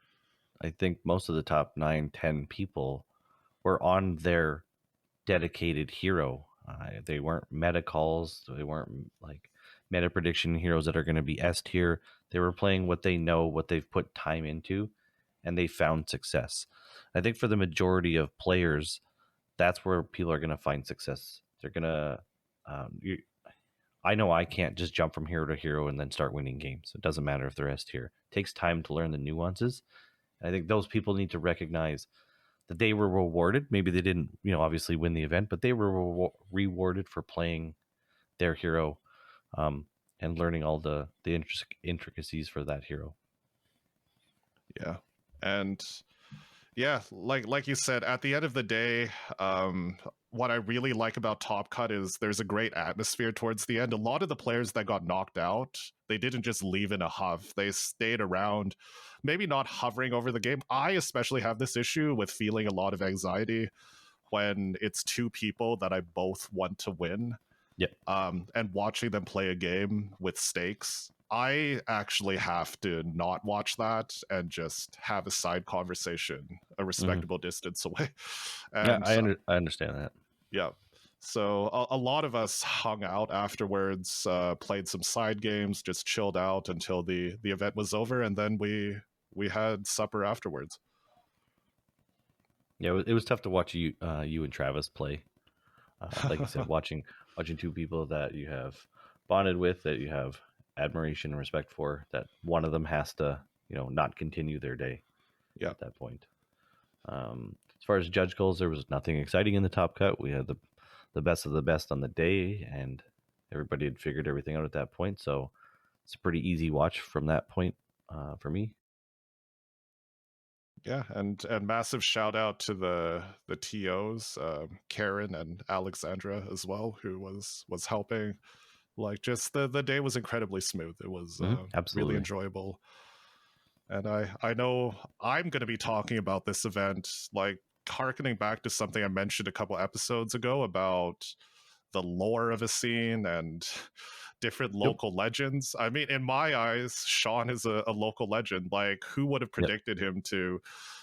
I think most of the top 9-10 people were on their dedicated hero. They weren't meta calls. They weren't like meta prediction heroes that are going to be S tier. They were playing what they know, what they've put time into, and they found success. I think for the majority of players, that's where people are going to find success. They're going to, I know I can't just jump from hero to hero and then start winning games. It doesn't matter if they're S tier. It takes time to learn the nuances. And I think those people need to recognize that they were rewarded. Maybe they didn't, obviously win the event, but they were rewarded for playing their hero and learning all the intricacies for that hero. Yeah. And yeah, like you said, at the end of the day, what I really like about Top Cut is there's a great atmosphere towards the end. A lot of the players that got knocked out, they didn't just leave in a huff. They stayed around, maybe not hovering over the game. I especially have this issue with feeling a lot of anxiety when it's 2 people that I both want to win. And watching them play a game with stakes. I actually have to not watch that and just have a side conversation a respectable distance away. And I understand that. Yeah. So a lot of us hung out afterwards, played some side games, just chilled out until the event was over, and then we had supper afterwards. Yeah, it was tough to watch you and Travis play. Like you said, watching 2 people that you have bonded with, that you have admiration and respect for, that one of them has to, not continue their day at that point. As far as judge goals, there was nothing exciting in the top cut. We had the best of the best on the day, and everybody had figured everything out at that point. So it's a pretty easy watch from that point for me. Yeah, and massive shout out to the TOs, Karen and Alexandra as well, who was helping. Like, just the day was incredibly smooth. It was really enjoyable. And I know I'm going to be talking about this event, like, harkening back to something I mentioned a couple episodes ago about the lore of a scene and different Yep. local legends. I mean, in my eyes, Sean is a local legend. Like, who would have Yep. predicted him to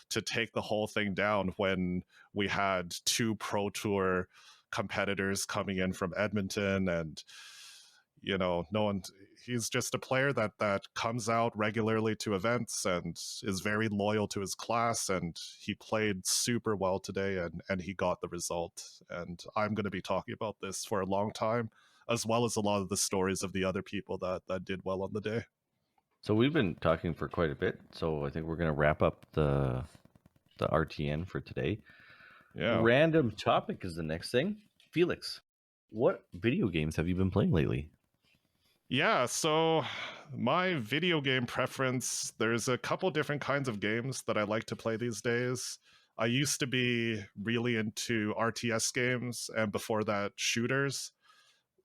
take the whole thing down when we had two Pro Tour competitors coming in from Edmonton, and no one. He's just a player that comes out regularly to events and is very loyal to his class, and he played super well today, and he got the result. And I'm going to be talking about this for a long time, as well as a lot of the stories of the other people that did well on the day. So we've been talking for quite a bit. So I think we're going to wrap up the RTN for today. Yeah. Random topic is the next thing. Felix, what video games have you been playing lately? Yeah, so my video game preference, there's a couple different kinds of games that I like to play these days. I used to be really into RTS games, and before that, shooters.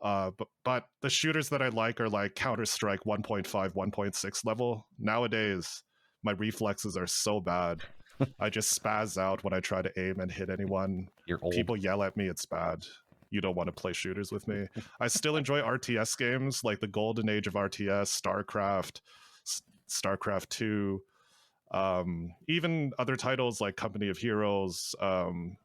But the shooters that I like are like Counter Strike 1.5, 1.6 level. Nowadays, my reflexes are so bad. I just spaz out when I try to aim and hit anyone. You're old. People yell at me, it's bad. You don't want to play shooters with me. I still enjoy RTS games like the golden age of RTS, StarCraft, StarCraft 2, even other titles like Company of Heroes.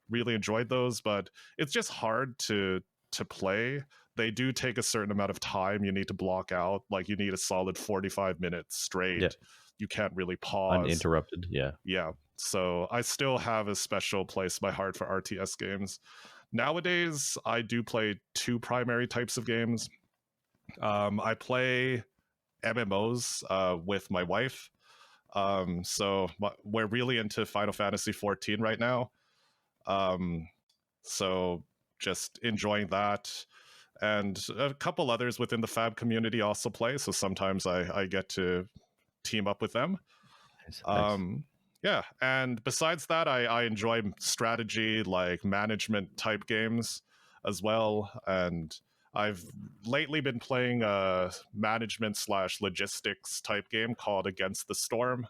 Really enjoyed those, but it's just hard to play. They do take a certain amount of time you need to block out. Like, you need a solid 45 minutes straight. Yeah. You can't really pause. Uninterrupted. Yeah. Yeah. So I still have a special place in my heart for RTS games. Nowadays, I do play two primary types of games. I play MMOs with my wife. So we're really into Final Fantasy 14 right now. So just enjoying that. And a couple others within the Fab community also play. So sometimes I get to team up with them. Nice. Yeah, and besides that, I enjoy strategy, like management type games as well. And I've lately been playing a management slash logistics type game called Against the Storm,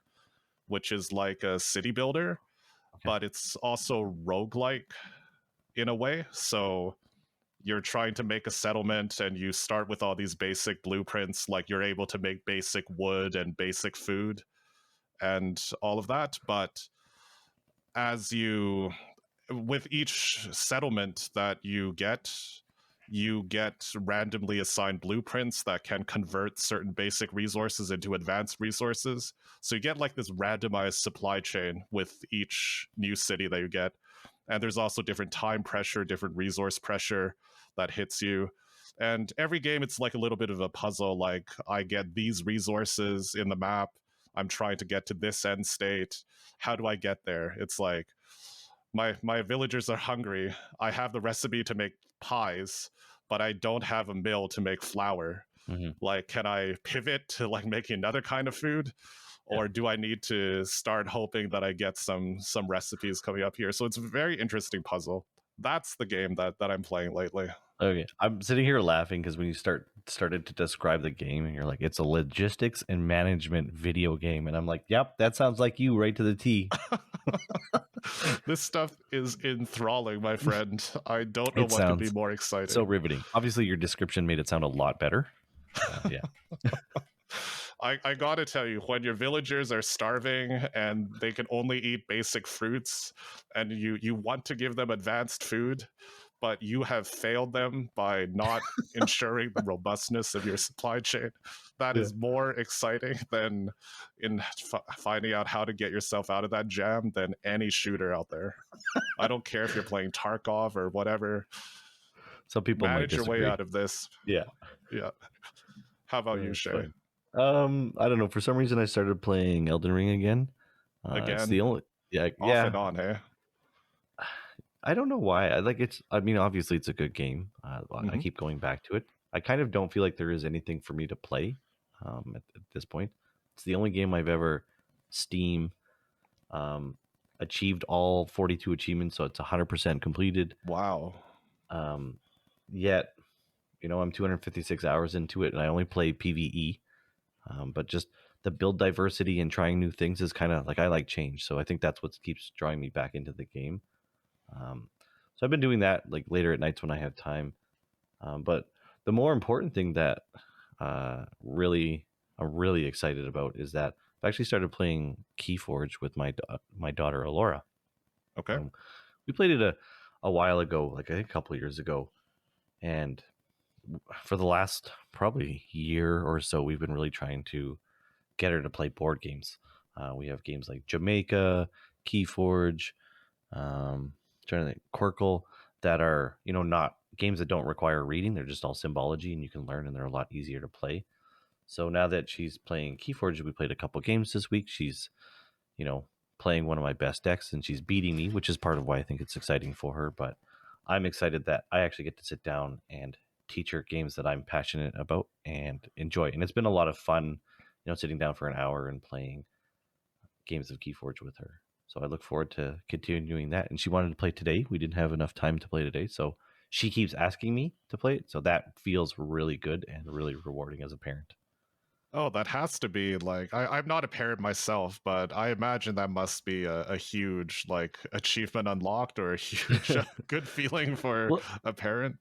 which is like a city builder, but it's also roguelike in a way. So you're trying to make a settlement and you start with all these basic blueprints, like you're able to make basic wood and basic food and all of that. But as you, with each settlement that you get randomly assigned blueprints that can convert certain basic resources into advanced resources. So you get like this randomized supply chain with each new city that you get. And there's also different time pressure, different resource pressure that hits you. And every game, it's like a little bit of a puzzle. Like, I get these resources in the map. I'm trying to get to this end state. How do I get there? It's like, my villagers are hungry. I have the recipe to make pies, but I don't have a mill to make flour. Mm-hmm. Like, can I pivot to like making another kind of food? Or do I need to start hoping that I get some recipes coming up here? So it's a very interesting puzzle. That's the game that I'm playing lately. Okay, I'm sitting here laughing because when you started to describe the game, and you're like, it's a logistics and management video game, and I'm like, yep, that sounds like you right to the T. This stuff is enthralling, my friend. I don't know what could be more exciting. So riveting. Obviously, your description made it sound a lot better. Yeah. I gotta tell you, when your villagers are starving and they can only eat basic fruits, and you want to give them advanced food, but you have failed them by not ensuring the robustness of your supply chain, that is more exciting than finding out how to get yourself out of that jam than any shooter out there. I don't care if you're playing Tarkov or whatever. Some people manage might disagree. your way out of this. Yeah. How about you, Shea? I don't know. For some reason, I started playing Elden Ring again. Again, it's the only off and on, hey. I don't know why. I mean, obviously, it's a good game. I keep going back to it. I kind of don't feel like there is anything for me to play at this point. It's the only game I've ever Steam achieved all 42 achievements, so it's 100% completed. Wow. Yet, I'm 256 hours into it, and I only play PvE. But just the build diversity and trying new things is kind of like, I like change. So I think that's what keeps drawing me back into the game. So I've been doing that like later at nights when I have time. But the more important thing that really I'm really excited about is that I've actually started playing Keyforge with my daughter Alora. Okay. We played it a while ago, like I think a couple of years ago, and for the last probably year or so, we've been really trying to get her to play board games. We have games like Jamaica, Keyforge, trying to think, Quirkle, that are not games that don't require reading. They're just all symbology, and you can learn, and they're a lot easier to play. So now that she's playing Keyforge, we played a couple games this week. She's you know playing one of my best decks, and she's beating me, which is part of why I think it's exciting for her. But I'm excited that I actually get to sit down and teach her games that I'm passionate about and enjoy. And it's been a lot of fun, sitting down for an hour and playing games of Keyforge with her. So I look forward to continuing that. And she wanted to play today. We didn't have enough time to play today, so she keeps asking me to play it. So that feels really good and really rewarding as a parent. Oh, that has to be like I'm not a parent myself, but I imagine that must be a huge like achievement unlocked or a huge good feeling for Well, a parent.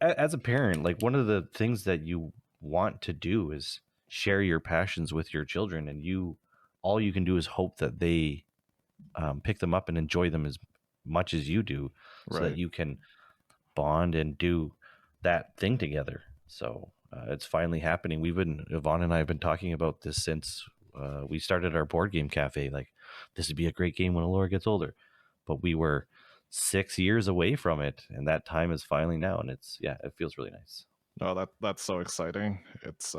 as a parent, like one of the things that you want to do is share your passions with your children, and all you can do is hope that they pick them up and enjoy them as much as you do, so that Right. you can bond and do that thing together. So it's finally happening. Yvonne and I have been talking about this since we started our board game cafe. Like, this would be a great game when Laura gets older, but we were 6 years away from it, and that time is finally now. And it feels really nice. Oh, that's so exciting. It's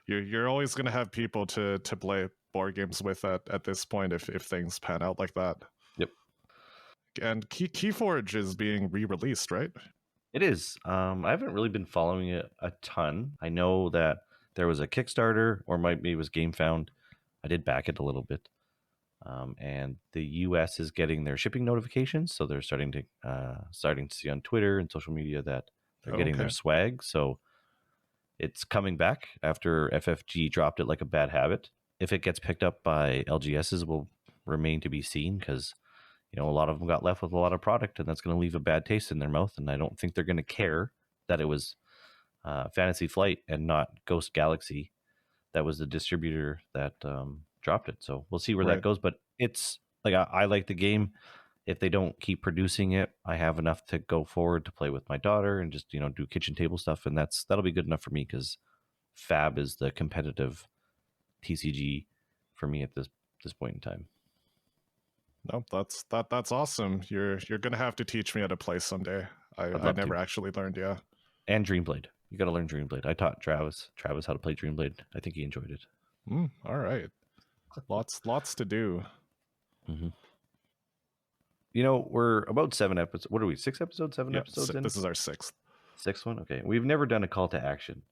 you're always gonna have people to play board games with at this point if things pan out like that. Yep, And Keyforge is being re-released, right? it is. I haven't really been following it a ton. I know that there was a Kickstarter, or maybe it was GameFound. I did back it a little bit. And the U.S. is getting their shipping notifications, so they're starting to see on Twitter and social media that they're getting their Okay. swag. So it's coming back after FFG dropped it like a bad habit. If it gets picked up by LGSs, will remain to be seen, because a lot of them got left with a lot of product, and that's going to leave a bad taste in their mouth. And I don't think they're going to care that it was Fantasy Flight and not Ghost Galaxy that was the distributor that dropped it. So we'll see where that Right. goes. But it's like, I like the game. If they don't keep producing it, I have enough to go forward to play with my daughter and just do kitchen table stuff, and that'll be good enough for me, because Fab is the competitive TCG for me at this point in time. No, that's awesome. You're gonna have to teach me how to play someday. I'd I love never to. actually learned. Yeah. And Dreamblade. You got to learn Dreamblade. I taught Travis how to play Dreamblade. I think he enjoyed it. All right. Lots to do. Mm-hmm. We're about 7 episodes. What are we? 6 episodes? Seven Yeah. episodes in? This is our sixth. Sixth one. Okay. We've never done a call to action,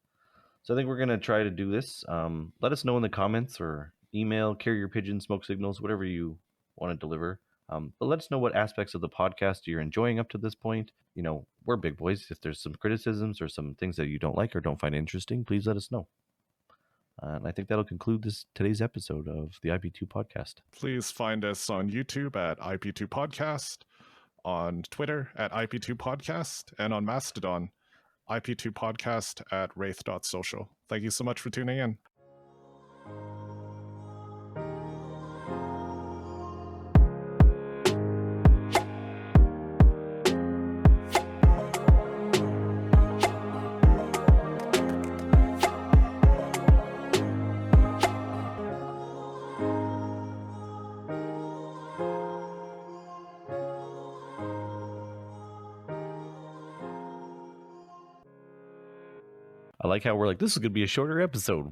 so I think we're gonna try to do this. Let us know in the comments or email, carrier pigeon, smoke signals, whatever you want to deliver. But let us know what aspects of the podcast you're enjoying up to this point. We're big boys. If there's some criticisms or some things that you don't like or don't find interesting, please let us know. And I think that'll conclude today's episode of the IP2 podcast. Please find us on YouTube at IP2 Podcast, on Twitter at IP2 Podcast, and on Mastodon, IP2 Podcast at wraith.social. Thank you so much for tuning in. I like how we're like, this is going to be a shorter episode.